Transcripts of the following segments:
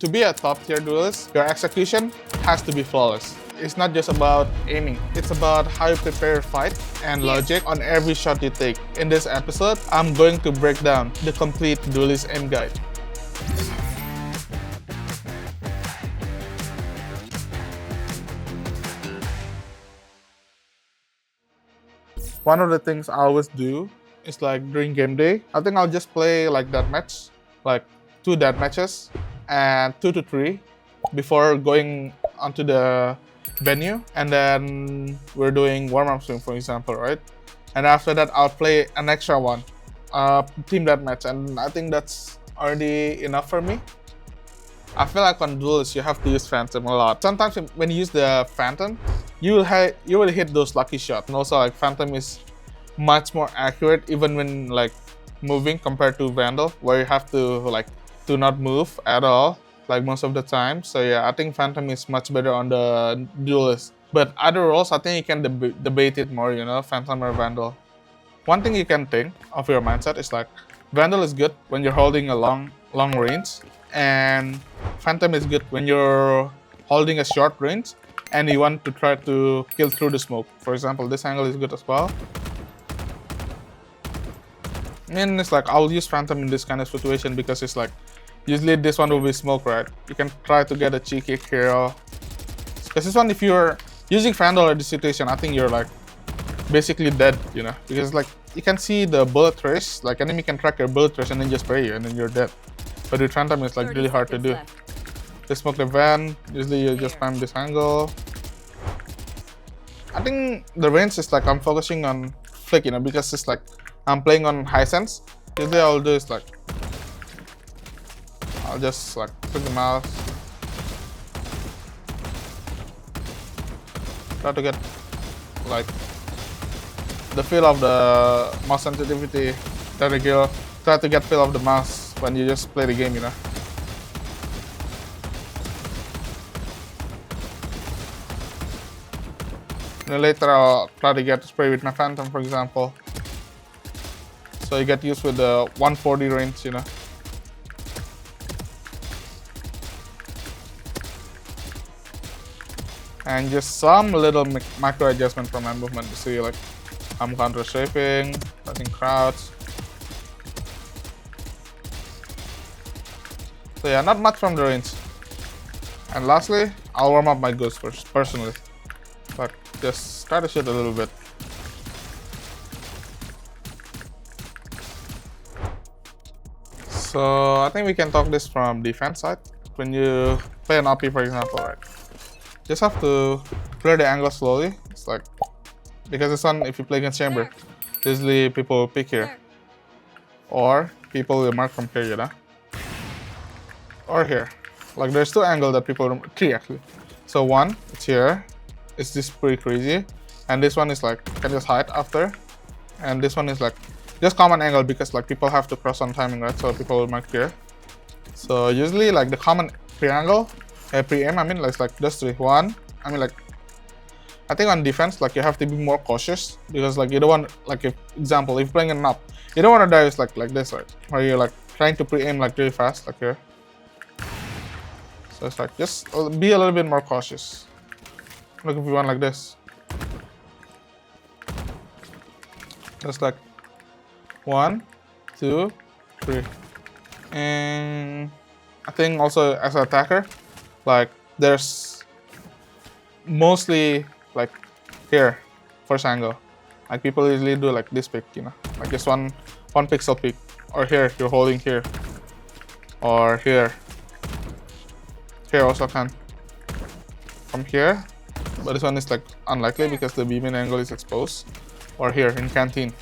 To be a top tier duelist, your execution has to be flawless. It's not just about aiming, it's about how you prepare your fight and logic on every shot you take. In this episode, I'm going to break down the complete duelist aim guide. One of the things I always do is like during game day, I think I'll just play like deathmatch, like 2 deathmatches and 2 to 3 before going onto the venue, and then we're doing warm-up swing, for example, right? And after that, I'll play an extra one, team deathmatch, and I think that's already enough for me. I feel like on Duelist, you have to use Phantom a lot. Sometimes when you use the Phantom, you will hit those lucky shots. And also, like, Phantom is much more accurate even when like moving compared to Vandal, where you have to like do not move at all, like most of the time. So yeah, I think Phantom is much better on the Duelist. But other roles, I think you can debate it more, you know, Phantom or Vandal. One thing you can think of your mindset is like, Vandal is good when you're holding a long range, and Phantom is good when you're holding a short range and you want to try to kill through the smoke. For example, this angle is good as well. And it's like, I'll use Phantom in this kind of situation because it's like, usually this one will be smoke, right? You can try to get a cheeky kill. Because this one, if you're using Vandal in this situation, I think you're like basically dead, you know? Because like, you can see the bullet trace, like enemy can track your bullet trace and then just spray you and then you're dead. But with Phantom, it's like really hard to do. Just smoke the van, usually you just spam this angle. I think the range is like, I'm focusing on flick, you know, because it's like, I'm playing on high sense. Usually I'll do is like, I'll just like click the mouse. Try to get like the feel of the mouse sensitivity. Try to get feel of the mouse when you just play the game, you know. And then later I'll try to get spray with my Phantom, for example. So you get used with the 140 range, you know. And just some little micro adjustment from my movement to see like I'm counter strafing, cutting crowds. So yeah, not much from the range. And lastly, I'll warm up my ghost first, personally. But just try to shoot a little bit. So I think we can talk this from defense side. When you play an OP, for example, right? Just have to clear the angle slowly. It's like, because this one, if you play against chamber, usually people will pick here. Or people will mark from here, you know? Or here. Like there's 2 angles that people, 3 actually. So one, it's here. It's just pretty crazy. And this one is like, you can just hide after. And this one is like, just common angle because like people have to cross on timing, right? So people will mark here. So usually like the common pre-angle, pre-aim, I mean, like just 3. 1, I mean like, I think on defense, like you have to be more cautious because like you don't want, like if example, if you're playing a knob, you don't want to die like this, right? Where you're like trying to pre-aim like really fast, like here. So it's like, just be a little bit more cautious. Look, if you want like this. Just like 1, 2, 3. And I think also as an attacker, like there's mostly like here, first angle. Like people usually do like this pick, you know, like just one pixel pick. Or here, you're holding here. Or here. Here also can. From here. But this one is like unlikely because the beaming angle is exposed. Or here in canteen.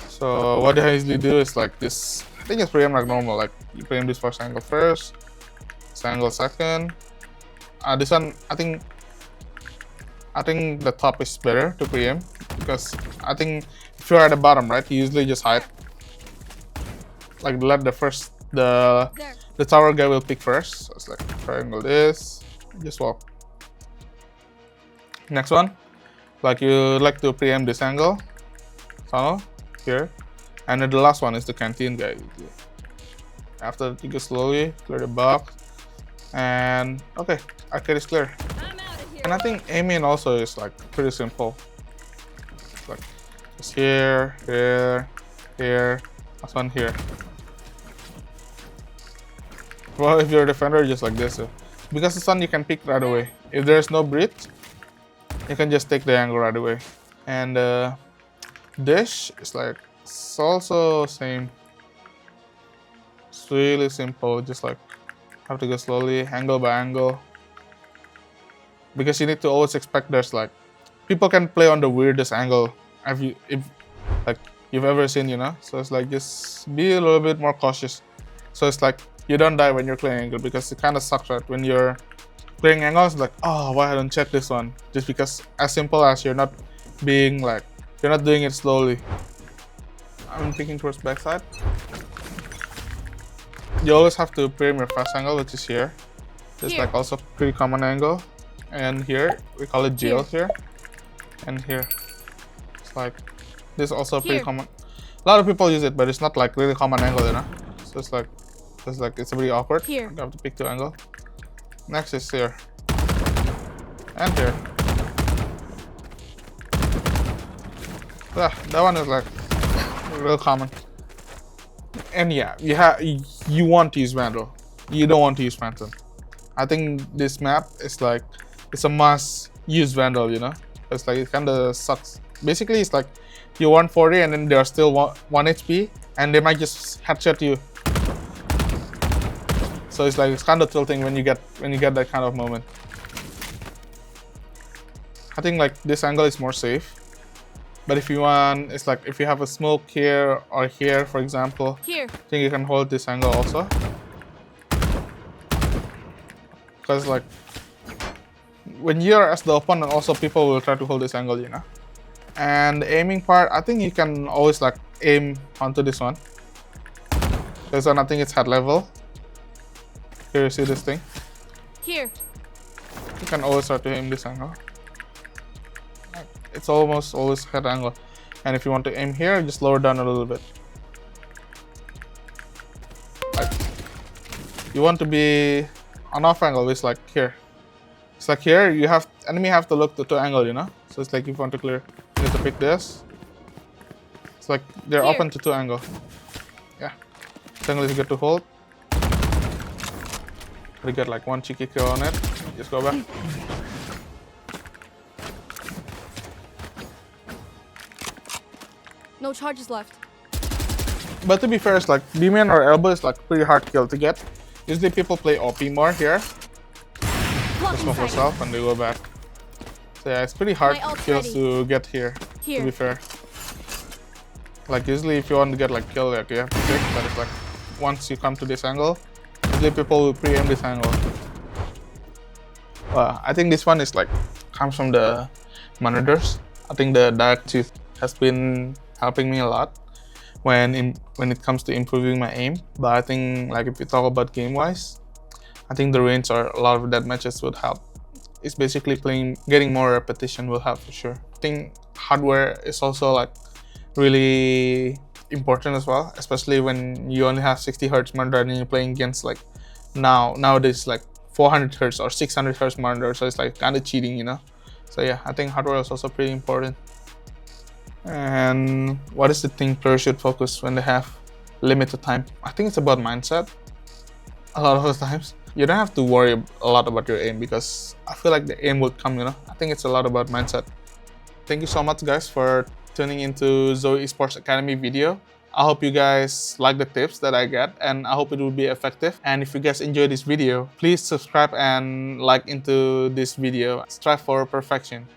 So what I usually do is like this. I think it's pre-aim like normal. Like you pre-aim this first angle first, this angle second. This one I think the top is better to pre-aim because I think if you're at the bottom, right, you usually just hide. Like let the tower guy will pick first. So it's like triangle this, just walk. Next one, like you like to pre-aim this angle, tunnel here, and then the last one is the canteen guy. After you go slowly, clear the box, And okay, arcade is clear. And I think aiming also is like pretty simple. It's like just here, here, here, last one here. Well, if you're a defender, just like this. Because the sun you can pick right away. If there's no bridge, you can just take the angle right away. And dish is like, it's also same. It's really simple, just like have to go slowly, angle by angle. Because you need to always expect there's like, people can play on the weirdest angle if like you've ever seen, you know? So it's like, just be a little bit more cautious. So it's like, you don't die when you're clearing angle, because it kind of sucks, right? When you're clearing angles, like, oh, why I don't check this one? Just because as simple as you're not being like, you're not doing it slowly. I'm picking towards backside. You always have to prime your fast angle, which is here. It's like also pretty common angle. And here, we call it jail here. And here. It's like, this is also pretty common. A lot of people use it, but it's not like really common angle, you know? So it's like it's pretty awkward. Here. You have to pick two angle. Next is here. And here. Yeah, that one is like real common. And yeah, you want to use Vandal. You don't want to use Phantom. I think this map is like, it's a must use Vandal, you know? It's like, it kinda sucks. Basically, it's like you 140 and then they're still 1 HP and they might just headshot you. So it's like, it's kind of tilting when you get that kind of moment. I think like this angle is more safe. But if you want, it's like if you have a smoke here or here, for example, I think you can hold this angle also. Because like, when you're as the opponent, also people will try to hold this angle, you know. And the aiming part, I think you can always like aim onto this one. This one, I think it's head level. Here you see this thing. Here. You can always try to aim this angle. It's almost always head angle. And if you want to aim here, just lower down a little bit. Like, you want to be on off angle, it's like here. It's like here, enemy have to look to angle, you know? So it's like if you want to clear, you need to pick this. It's like they're open to two angle. Yeah. This angle is good to hold. We get like one cheeky kill on it. Just go back. No charges left. But to be fair, it's like B-man or elbow is like pretty hard kill to get. Usually people play OP more here. Just move yourself and they go back. So yeah, it's pretty hard kills to get here, to be fair. Like usually if you want to get like kill, like you have to pick, but it's like once you come to this angle, usually people will pre-aim this angle. I think this one is like, comes from the monitors. I think the Dark Tooth has been helping me a lot when it comes to improving my aim. But I think like if you talk about game-wise, I think the range or a lot of death matches would help. It's basically getting more repetition will help for sure. I think hardware is also like really important as well, especially when you only have 60 Hz monitor and you're playing against like nowadays like 400 Hz or 600 Hz monitor, so it's like kind of cheating, you know. So yeah, I think hardware is also pretty important. And what is the thing players should focus when they have limited time? I think it's about mindset. A lot of the times you don't have to worry a lot about your aim, because I feel like the aim will come, you know. I think it's a lot about mindset. Thank you so much guys for tuning into ZOWIE Esports Academy video. I hope you guys like the tips that I get, and I hope it will be effective. And if you guys enjoyed this video, please subscribe and like into this video. Strive for perfection.